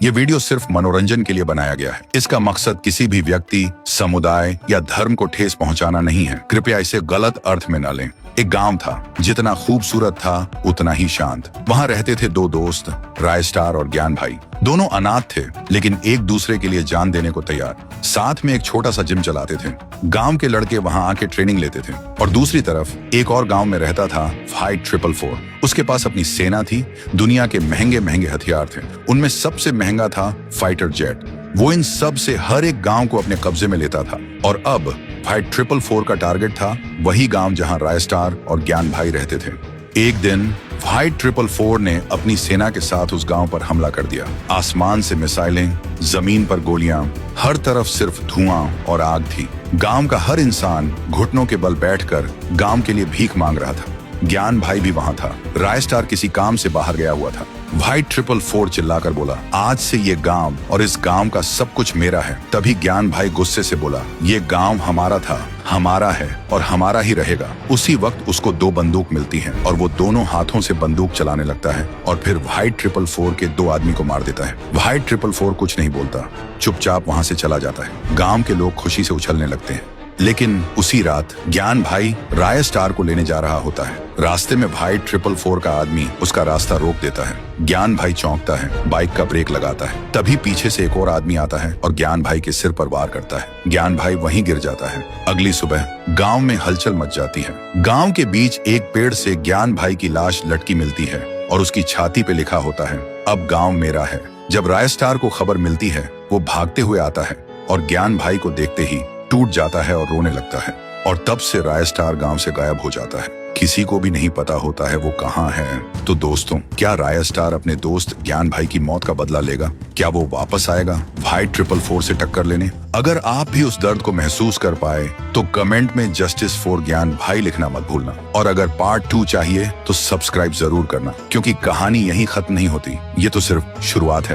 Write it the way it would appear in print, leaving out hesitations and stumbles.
ये वीडियो सिर्फ मनोरंजन के लिए बनाया गया है। इसका मकसद किसी भी व्यक्ति, समुदाय या धर्म को ठेस पहुंचाना नहीं है। कृपया इसे गलत अर्थ में न लें। एक गांव था, जितना खूबसूरत था उतना ही शांत। वहां रहते थे दो दोस्त, रायस्टार और ज्ञान भाई। दोनों अनाथ थे, लेकिन एक दूसरे के लिए जान देने को तैयार। साथ में एक छोटा सा जिम चलाते थे। गांव के लड़के वहां आके ट्रेनिंग लेते थे। और दूसरी तरफ एक और गांव में रहता था फाइट 444। उसके पास अपनी सेना थी, दुनिया के महंगे महंगे हथियार थे। उनमें सबसे महंगा था फाइटर जेट। वो इन सब से हर एक गांव को अपने कब्जे में लेता था। और अब फाइट 444 का टारगेट था वही गांव जहां रायस्टार और ज्ञान भाई रहते थे। एक दिन फाइट 444 ने अपनी सेना के साथ उस गांव पर हमला कर दिया। आसमान से मिसाइलें, जमीन पर गोलियां, हर तरफ सिर्फ धुआं और आग थी। गांव का हर इंसान घुटनों के बल बैठकर गांव के लिए भीख मांग रहा था। ज्ञान भाई भी वहां था। रायस्टार किसी काम से बाहर गया हुआ था। फाइट 444 चिल्लाकर बोला, आज से ये गांव और इस गांव का सब कुछ मेरा है। तभी ज्ञान भाई गुस्से से बोला, ये गांव हमारा था, हमारा है और हमारा ही रहेगा। उसी वक्त उसको दो बंदूक मिलती हैं और वो दोनों हाथों से बंदूक चलाने लगता है और फिर फाइट 444 के दो आदमी को मार देता है। फाइट 444 कुछ नहीं बोलता, चुपचाप वहां से चला जाता है। गांव के लोग खुशी से उछलने लगते हैं। लेकिन उसी रात ज्ञान भाई रायस्टार को लेने जा रहा होता है। रास्ते में फाइट 444 का आदमी उसका रास्ता रोक देता है। ज्ञान भाई चौंकता है, बाइक का ब्रेक लगाता है। तभी पीछे से एक और आदमी आता है और ज्ञान भाई के सिर पर वार करता है। ज्ञान भाई वहीं गिर जाता है। अगली सुबह गांव में हलचल मच जाती है। गांव के बीच एक पेड़ से ज्ञान भाई की लाश लटकी मिलती है और उसकी छाती पे लिखा होता है, अब गांव मेरा है। जब रायस्टार को खबर मिलती है, वो भागते हुए आता है और ज्ञान भाई को देखते ही टूट जाता है और रोने लगता है। और तब से रायस्टार गांव से गायब हो जाता है। किसी को भी नहीं पता होता है वो कहाँ है। तो दोस्तों, क्या रायस्टार अपने दोस्त ज्ञान भाई की मौत का बदला लेगा? क्या वो वापस आएगा फाइट 444 से टक्कर लेने? अगर आप भी उस दर्द को महसूस कर पाए तो कमेंट में जस्टिस फॉर ज्ञान भाई लिखना मत भूलना। और अगर पार्ट 2 चाहिए तो सब्सक्राइब जरूर करना, क्योंकि कहानी यहीं खत्म नहीं होती। ये तो सिर्फ शुरुआत है।